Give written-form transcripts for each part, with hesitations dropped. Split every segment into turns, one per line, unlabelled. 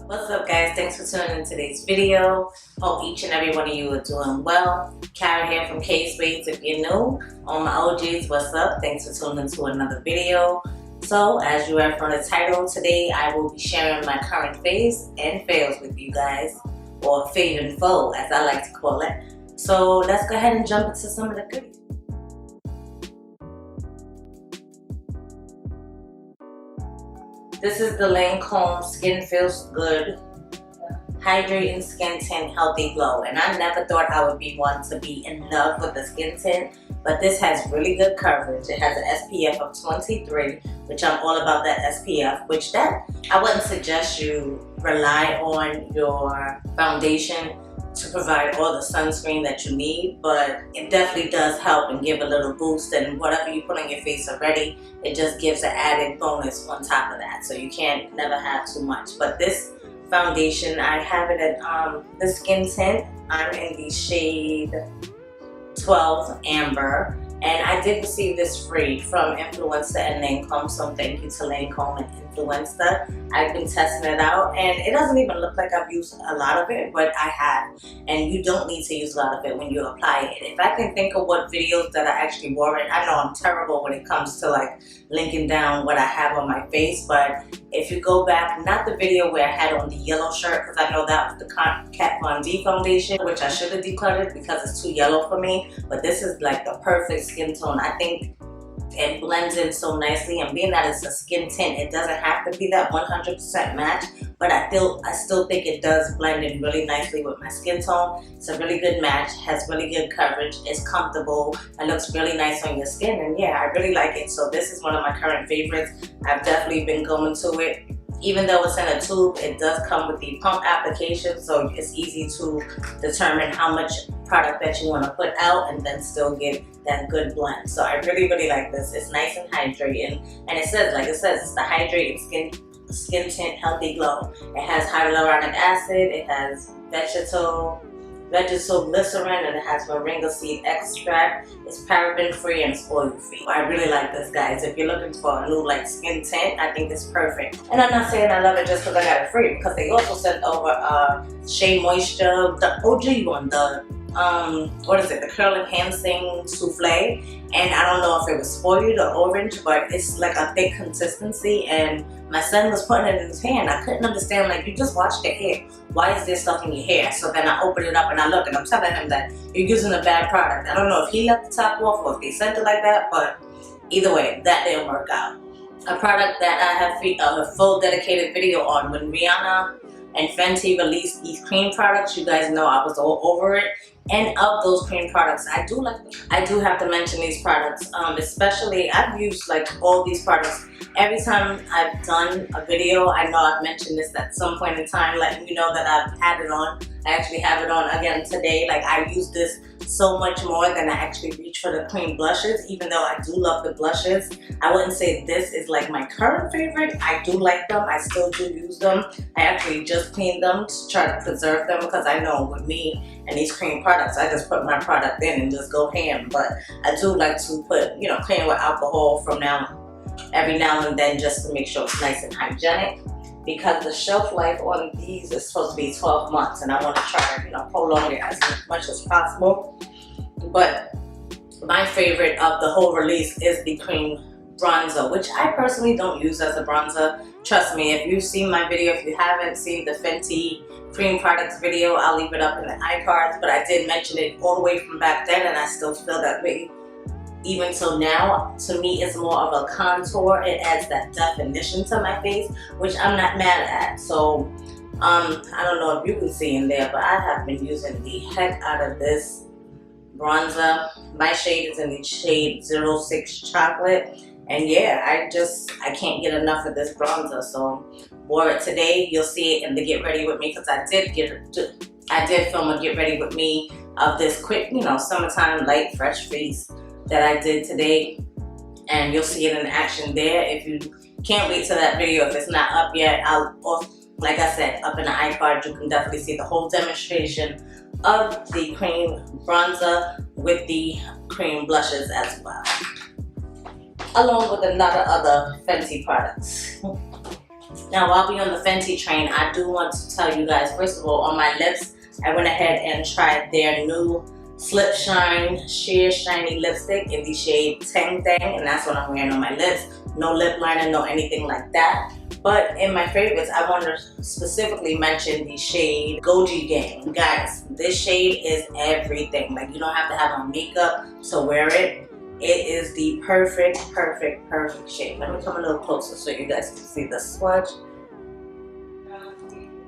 What's up guys, thanks for tuning in today's video. Hope each and every one of you are doing well. Kara here from Faves. If you're new, all my OGs, what's up? Thanks for tuning in to another video. So as you read from the title, today I will be sharing my current faves and fails with you guys, or fave and foe as I like to call it. So let's go ahead and jump into some of the goodies. This is the Lancome Skin Feels Good Hydrating Skin Tint Healthy Glow. And I never thought I would be one to be in love with the skin tint, but this has really good coverage. It has an SPF of 23, which I'm all about that SPF, which I wouldn't suggest you rely on your foundation to provide all the sunscreen that you need, but it definitely does help and give a little boost, and whatever you put on your face already, it just gives an added bonus on top of that, so you can't never have too much. But this foundation, I have it in the skin tint. I'm in the shade 12 Amber, and I did receive this free from Influencer and Lancome, so thank you to Lancome and Influencer. I've been testing it out, and it doesn't even look like I've used a lot of it, but I have. And you don't need to use a lot of it when you apply it. If I can think of what videos that I actually wore it, I know I'm terrible when it comes to like linking down what I have on my face, but if you go back, not the video where I had on the yellow shirt, because I know that was the Kat Von D foundation, which I should have decluttered because it's too yellow for me, but this is like the perfect skin tone. I think it blends in so nicely, and being that it's a skin tint, it doesn't have to be that 100% match, but I still think it does blend in really nicely with my skin tone. It's a really good match, has really good coverage, it's comfortable, it looks really nice on your skin, and yeah, I really like it. So this is one of my current favorites. I've definitely been going to it. Even though it's in a tube, it does come with the pump application, so it's easy to determine how much product that you want to put out and then still get that good blend. So I really like this. It's nice and hydrating, and it says it's the hydrating skin tint healthy glow. It has hyaluronic acid, it has vegetal glycerin, and it has moringa seed extract. It's paraben free and it's oil free. I really like this, guys. If you're looking for a new like skin tint, I think it's perfect. And I'm not saying I love it just because I got it free, because they also sent over Shea Moisture, the OG one, what is it, the curl enhancing souffle, and I don't know if it was spoiled or orange, but it's like a thick consistency, and my son was putting it in his hand. I couldn't understand, like, you just washed your hair, why is there stuff in your hair? So then I opened it up and I look, and I'm telling him that you're using a bad product. I don't know if he left the top off or if they sent it like that, but either way, that didn't work out. A product that I have a full dedicated video on. When Rihanna and Fenty released these cream products, you guys know I was all over it. And of those cream products, I do have to mention these products, especially I've used like all these products. Every time I've done a video, I know I've mentioned this at some point in time, letting you know that I've had it on. I actually have it on again today. Like, I use this so much more than I actually reach for the cream blushes, even though I do love the blushes. I wouldn't say this is like my current favorite. I do like them, I still do use them. I actually just cleaned them to try to preserve them, because I know with me and these cream products, I just put my product in and just go ham. But I do like to put, clean with alcohol from every now and then, just to make sure it's nice and hygienic, because the shelf life on these is supposed to be 12 months, and I want to try to prolong it as much as possible. But my favorite of the whole release is the cream bronzer, which I personally don't use as a bronzer. Trust me, if you've seen my video, if you haven't seen the Fenty cream products video, I'll leave it up in the iCards, but I did mention it all the way from back then, and I still feel that way even till now. To me, it's more of a contour. It adds that definition to my face, which I'm not mad at. So I don't know if you can see in there, but I have been using the heck out of this bronzer. My shade is in the shade 06 Chocolate, and yeah, I can't get enough of this bronzer. So wore it today. You'll see it in the Get Ready With Me, because I did film a Get Ready With Me of this quick, summertime light fresh face that I did today, and you'll see it in action there. If you can't wait till that video, if it's not up yet, like I said, up in the iCard, you can definitely see the whole demonstration of the cream bronzer with the cream blushes as well, along with a lot of other Fenty products. Now, while we're on the Fenty train, I do want to tell you guys, first of all, on my lips, I went ahead and tried their new Slip Shine Sheer Shiny Lipstick in the shade Tang Thang, and that's what I'm wearing on my lips. No lip liner, no anything like that. But in my favorites, I want to specifically mention the shade Goji Gang. Guys, this shade is everything. Like, you don't have to have on makeup to wear it. It is the perfect shade. Let me come a little closer so you guys can see the swatch.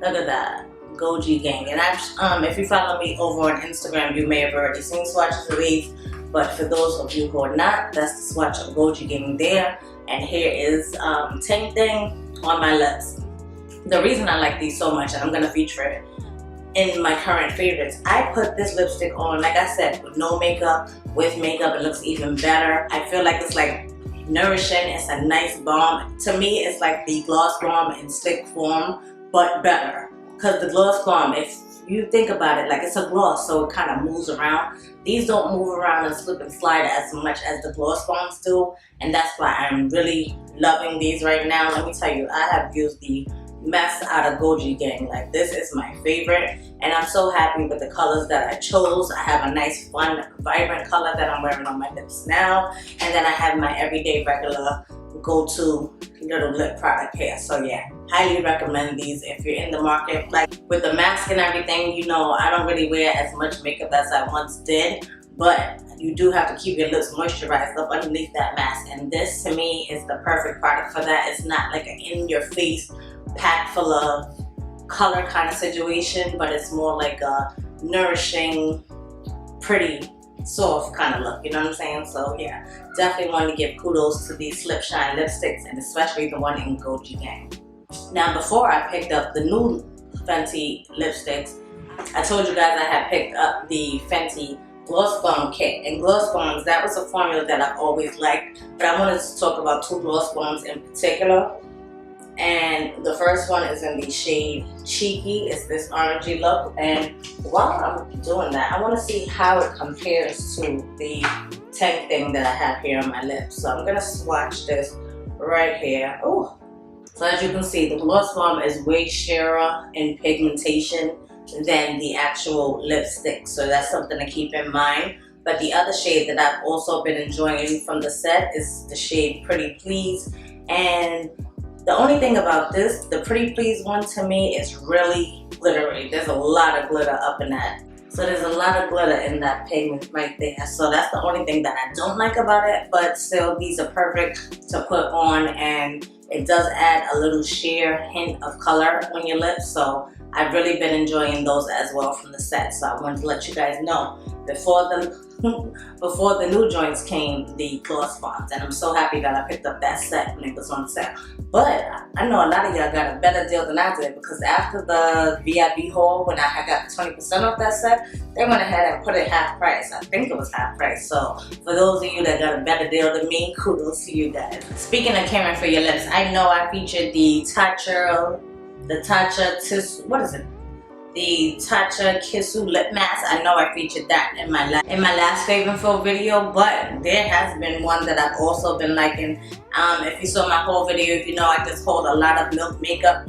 Look at that. Goji Gang. And if you follow me over on Instagram, you may have already seen swatches of these. But for those of you who are not, that's the swatch of Goji Gang there. And here is Tang Thang on my lips. The reason I like these so much, and I'm going to feature it in my current favorites, I put this lipstick on, like I said, with no makeup. With makeup, it looks even better. I feel like it's like nourishing. It's a nice balm. To me, it's like the gloss balm in stick form, but better. Because the gloss balm, if you think about it, like it's a gloss, so it kind of moves around. These don't move around and slip and slide as much as the gloss bombs do, and that's why I'm really loving these right now. Let me tell you, I have used the mess out of Goji Gang. Like, this is my favorite, and I'm so happy with the colors that I chose. I have a nice, fun, vibrant color that I'm wearing on my lips now, and then I have my everyday regular go-to little lip product here. So yeah, highly recommend these if you're in the market. Like with the mask and everything, you know, I don't really wear as much makeup as I once did, but you do have to keep your lips moisturized up underneath that mask, and this to me is the perfect product for that. It's not like an in-your-face pack full of color kind of situation, but it's more like a nourishing, pretty, soft kind of look, you know what I'm saying? So yeah, definitely want to give kudos to these Slip Shine lipsticks, and especially the one in Goji Gang. Now, before I picked up the new Fenty lipsticks, I told you guys I had picked up the Fenty Gloss Bomb Kit. And Gloss Bombs, that was a formula that I've always liked, but I wanted to talk about two Gloss Bombs in particular. And the first one is in the shade Cheeky. It's this orangey look, and while I'm doing that, I want to see how it compares to the Tang Thing that I have here on my lips. So I'm going to swatch this right here. Oh, so as you can see, the Gloss Bomb is way sheerer in pigmentation than the actual lipstick, so that's something to keep in mind. But the other shade that I've also been enjoying from the set is the shade Pretty Please, and the only thing about this, the Pretty Please one, to me is really glittery. There's a lot of glitter up in that. So there's a lot of glitter in that pigment right there. So that's the only thing that I don't like about it, but still these are perfect to put on, and it does add a little sheer hint of color on your lips. So I've really been enjoying those as well from the set. So I wanted to let you guys know before the new joints came, the Gloss Bombs, and I'm so happy that I picked up that set when it was on sale. But I know a lot of y'all got a better deal than I did, because after the VIP haul, when I got 20% off that set, they went ahead and put it half price. I think it was half price. So for those of you that got a better deal than me, kudos to you guys. Speaking of caring for your lips, I know I featured the Tatcha Kissu lip mask. I know I featured that in my last Favorite Fill video, but there has been one that I've also been liking. If you saw my whole video, you know I just hold a lot of Milk Makeup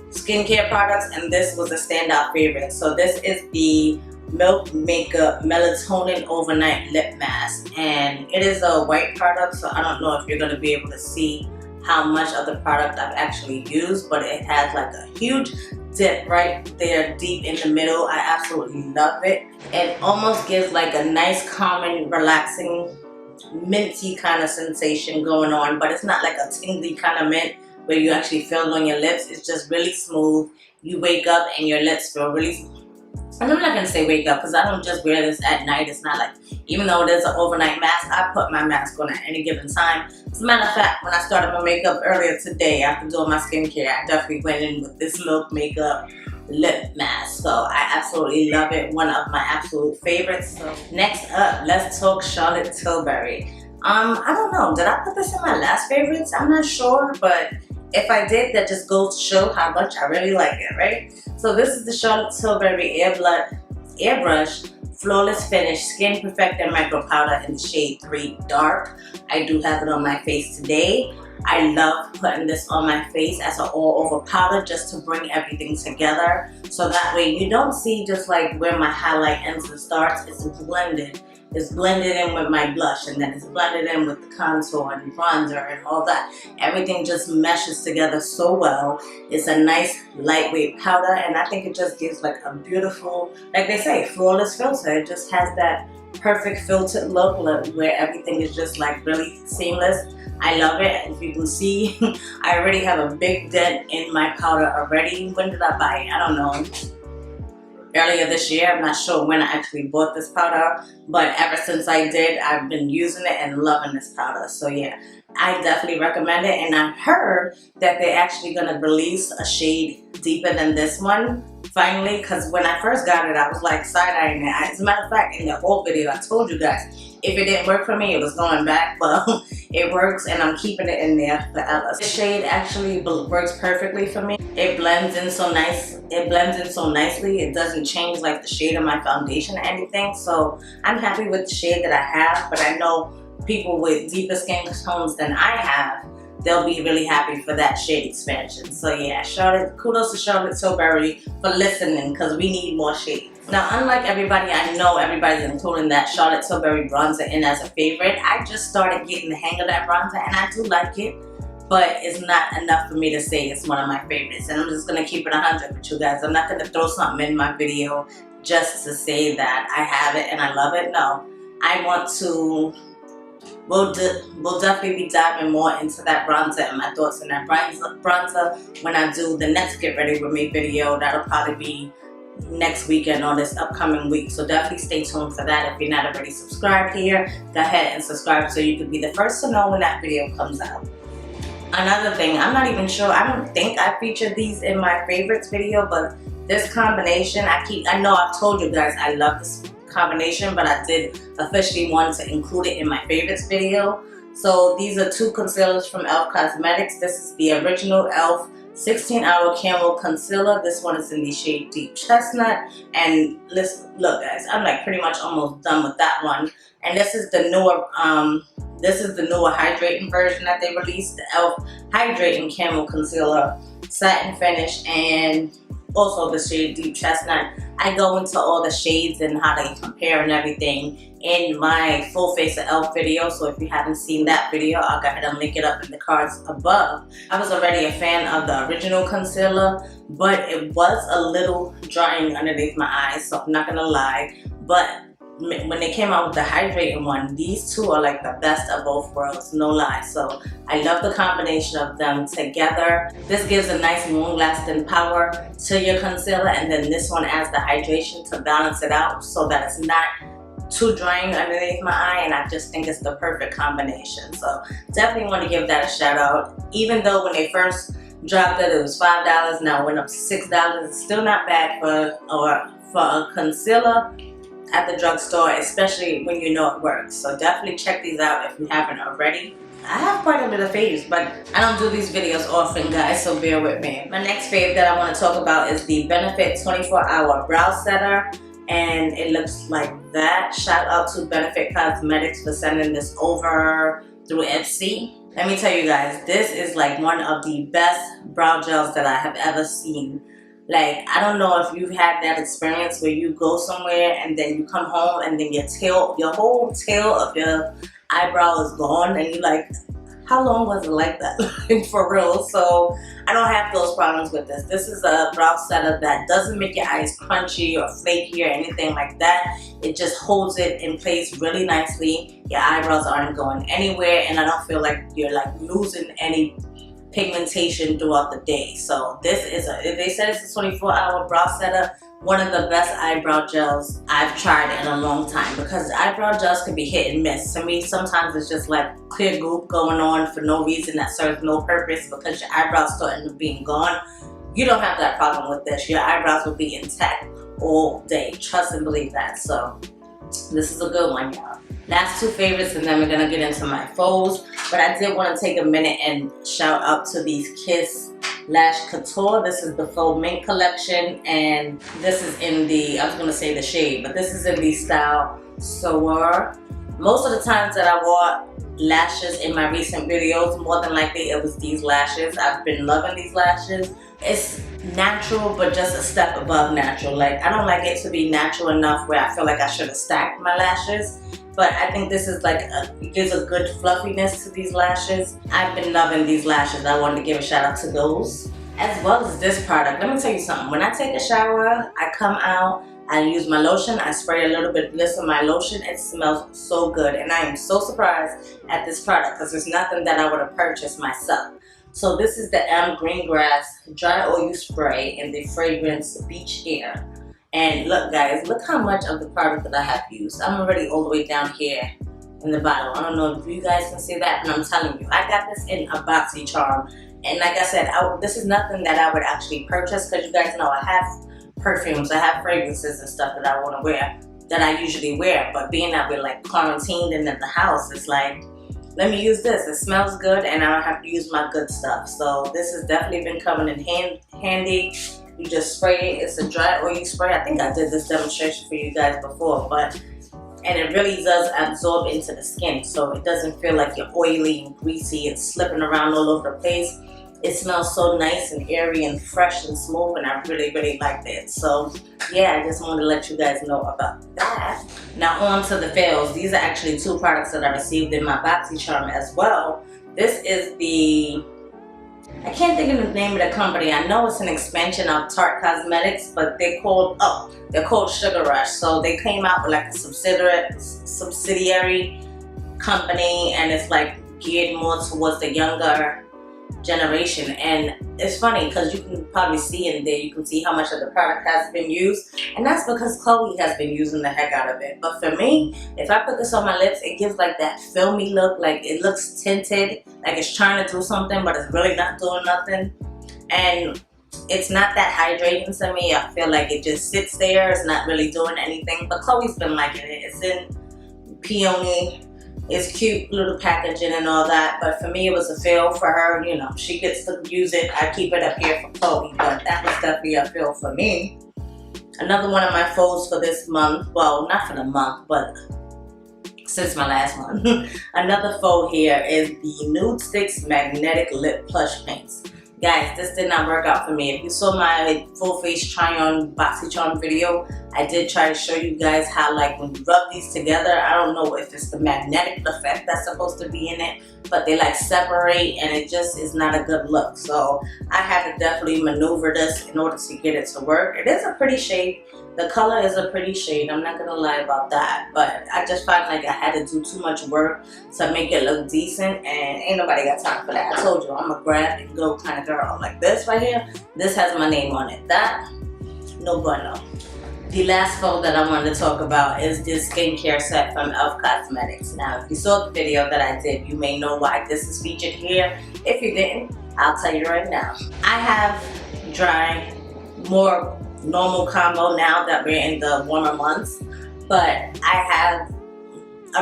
skincare products, and this was a standout favorite. So this is the Milk Makeup Melatonin Overnight Lip Mask, and it is a white product, so I don't know if you're going to be able to see how much of the product I've actually used, but it has like a huge dip right there deep in the middle. I absolutely love it. It almost gives like a nice, calming, relaxing, minty kind of sensation going on, but it's not like a tingly kind of mint where you actually feel it on your lips. It's just really smooth. You wake up and your lips feel really, and I'm not going to say wake up, because I don't just wear this at night. It's not like, even though there's an overnight mask, I put my mask on at any given time. As a matter of fact, when I started my makeup earlier today, after doing my skincare, I definitely went in with this Milk Makeup lip mask. So I absolutely love it. One of my absolute favorites. So next up, let's talk Charlotte Tilbury. I don't know, did I put this in my last favorites? I'm not sure, but if I did, that just goes to show how much I really like it, right? So this is the Charlotte Tilbury Airbrush Flawless Finish Skin Perfector Micro Powder in the shade 3 Dark. I do have it on my face today. I love putting this on my face as an all over powder just to bring everything together. So that way you don't see just like where my highlight ends and starts. It's blended. It's blended in with my blush, and then it's blended in with the contour and bronzer and all that. Everything just meshes together so well. It's a nice lightweight powder, and I think it just gives like a beautiful, like they say, flawless filter. It just has that perfect filtered look where everything is just like really seamless. I love it. If you can see, I already have a big dent in my powder already. When did I buy it? I don't know. Earlier this year. I'm not sure when I actually bought this powder, but ever since I did, I've been using it and loving this powder. So yeah, I definitely recommend it. And I heard that they're actually gonna release a shade deeper than this one finally, because when I first got it, I was like side-eyeing it. As a matter of fact, in the whole video, I told you guys, if it didn't work for me, it was going back, but it works and I'm keeping it in there forever. This shade actually works perfectly for me. It blends in so nice. It blends in so nicely. It doesn't change like the shade of my foundation or anything. So I'm happy with the shade that I have, but I know people with deeper skin tones than I have, they'll be really happy for that shade expansion. So yeah, Charlotte, kudos to Charlotte Tilbury for listening, because we need more shade. Now, unlike everybody, I know everybody's including that Charlotte Tilbury bronzer in as a favorite. I just started getting the hang of that bronzer and I do like it, but it's not enough for me to say it's one of my favorites. And I'm just gonna keep it 100 with you guys. I'm not gonna throw something in my video just to say that I have it and I love it. No, I want to, we'll definitely be diving more into that bronzer and my thoughts on that bronzer when I do the next Get Ready With Me video. That'll probably be next weekend or this upcoming week. So definitely stay tuned for that. If you're not already subscribed here, go ahead and subscribe so you can be the first to know when that video comes out. Another thing, I'm not even sure, I don't think I featured these in my favorites video, but this combination, I know I've told you guys I love this combination, but I did officially want to include it in my favorites video. So these are two concealers from e.l.f. Cosmetics. This is the original e.l.f. 16-hour Camel concealer. This one is in the shade Deep Chestnut. And look guys, I'm like pretty much almost done with that one. And this is the newer hydrating version that they released, the e.l.f. Hydrating Camel Concealer, satin finish, and also the shade Deep Chestnut. I go into all the shades and how they compare and everything in my full face of e.l.f. video. So if you haven't seen that video, I'll go ahead and link it up in the cards above. I was already a fan of the original concealer, but it was a little drying underneath my eyes, so I'm not gonna lie. But when they came out with the hydrating one, these two are like the best of both worlds, no lie. So I love the combination of them together. This gives a nice long-lasting power to your concealer, and then this one adds the hydration to balance it out so that it's not too drying underneath my eye, and I just think it's the perfect combination. So definitely want to give that a shout out. Even though when they first dropped it was $5, now it went up to $6. It's still not bad for a concealer at the drugstore, especially when you know it works. So definitely check these out if you haven't already. I have quite a bit of faves, but I don't do these videos often, guys, so bear with me. My next fave that I want to talk about is the Benefit 24-Hour Brow Setter, and it looks like that. Shout out to Benefit Cosmetics for sending this over through Etsy. Let me tell you guys, this is like one of the best brow gels that I have ever seen. Like, I don't know if you've had that experience where you go somewhere and then you come home and then your whole tail of your eyebrow is gone, and you're like, how long was it like that? For real. So I don't have those problems with this. This is a brow setter that doesn't make your eyes crunchy or flaky or anything like that. It just holds it in place really nicely. Your eyebrows aren't going anywhere, and I don't feel like you're like losing any pigmentation throughout the day. So this is they said it's a 24-hour brow setter. One of the best eyebrow gels I've tried in a long time, because eyebrow gels can be hit and miss. To me, sometimes it's just like clear goop going on for no reason that serves no purpose because your eyebrows still end up being gone. You don't have that problem with this. Your eyebrows will be intact all day. Trust and believe that. So this is a good one, y'all. Last two favorites, and then we're gonna get into my faux. But I did want to take a minute and shout out to these Kiss Lash Couture. This is the Faux Mint collection, and this is in the, I was gonna say the shade, but this is in the style Soar. Most of the times that I wore lashes in my recent videos. More than likely it was these lashes. I've been loving these lashes. It's natural, but just a step above natural. Like, I don't like it to be natural enough where I feel like I should have stacked my lashes. But I think this is like, it gives a good fluffiness to these lashes. I've been loving these lashes. I wanted to give a shout out to those. As well as this product. Let me tell you something. When I take a shower, I come out, I use my lotion, I spray a little bit of this on my lotion. It smells so good. And I am so surprised at this product because there's nothing that I would have purchased myself. So this is the Green Grass Dry Oil Spray in the fragrance Beach Air. And look guys, look how much of the product that I have used. I'm already all the way down here in the bottle. I don't know if you guys can see that, and I'm telling you, I got this in a BOXYCHARM. And like I said, this is nothing that I would actually purchase because you guys know I have perfumes, I have fragrances and stuff that I want to wear, that I usually wear. But being that we're like quarantined and in the house, it's like, let me use this. It smells good and I don't have to use my good stuff. So this has definitely been coming in handy. You just spray it. It's a dry oil spray. I think I did this demonstration for you guys before, and it really does absorb into the skin, so it doesn't feel like you're oily and greasy and slipping around all over the place. It smells so nice and airy and fresh and smooth, and I really, really liked it. So yeah, I just wanted to let you guys know about that. Now on to the Faves. These are actually two products that I received in my BOXYCHARM as well. This is the, I can't think of the name of the company. I know it's an expansion of Tarte Cosmetics, but they're called Sugar Rush. So they came out with like a subsidiary company, and it's like geared more towards the younger generation. And it's funny because you can probably see in there, you can see how much of the product has been used, and that's because Chloe has been using the heck out of it. But for me, if I put this on my lips, it gives like that filmy look, like it looks tinted, like it's trying to do something but it's really not doing nothing. And it's not that hydrating to me. I feel like it just sits there, it's not really doing anything. But Chloe's been liking it. It's in peony. It's cute little packaging and all that, but for me it was a fail for her. You know, she gets to use it. I keep it up here for Chloe, but that was definitely a fail for me. Another one of my faves for this month, well, not for the month, but since my last one. Another faux here is the Nude Sticks Magnetic Lip Plush Paints. Guys, this did not work out for me. If you saw my full face try on BOXYCHARM video, I did try to show you guys how, like, when you rub these together, I don't know if it's the magnetic effect that's supposed to be in it, but they like separate and it just is not a good look. So I had to definitely maneuver this in order to get it to work. It is a pretty shade. The color is a pretty shade, I'm not gonna lie about that, but I just felt like I had to do too much work to make it look decent, and ain't nobody got time for that. I told you, I'm a grab and go kind of girl. Like this right here, this has my name on it. That, no bueno. The last faux that I wanted to talk about is this skincare set from e.l.f. Cosmetics. Now, if you saw the video that I did, you may know why this is featured here. If you didn't, I'll tell you right now. I have dry, more normal combo now that we're in the warmer months, but I have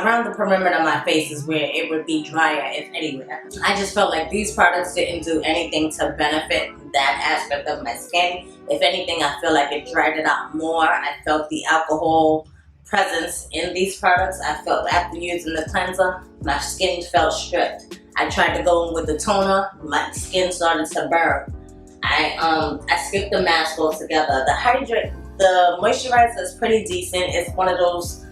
around the perimeter of my face is where it would be drier, if anywhere. I just felt like these products didn't do anything to benefit that aspect of my skin. If anything, I feel like it dried it out more. I felt the alcohol presence in these products. I felt after using the cleanser, my skin felt stripped. I tried to go in with the toner, my skin started to burn. I skipped the mask altogether. The moisturizer is pretty decent. It's one of those,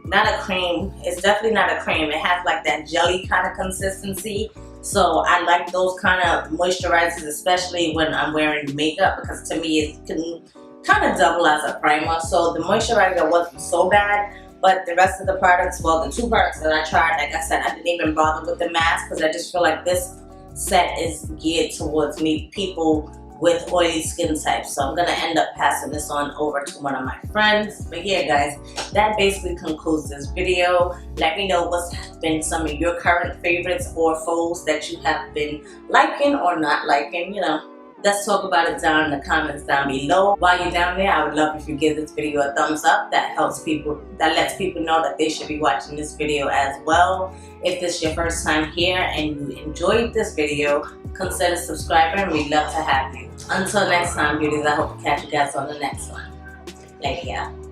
not a cream. It's definitely not a cream. It has like that jelly kind of consistency. So I like those kind of moisturizers, especially when I'm wearing makeup, because to me it can kind of double as a primer. So the moisturizer wasn't so bad, but the rest of the products, well, the two products that I tried, like I said, I didn't even bother with the mask because I just feel like this set is geared towards people with oily skin types. So I'm gonna end up passing this on over to one of my friends. But yeah guys, that basically concludes this video. Let me know what's been some of your current favorites or faux that you have been liking or not liking. You know, let's talk about it down in the comments down below. While you're down there, I would love if you give this video a thumbs up. That helps people, that lets people know that they should be watching this video as well. If this is your first time here and you enjoyed this video, consider subscribing. We'd love to have you. Until next time, beauties, I hope to catch you guys on the next one. Thank you.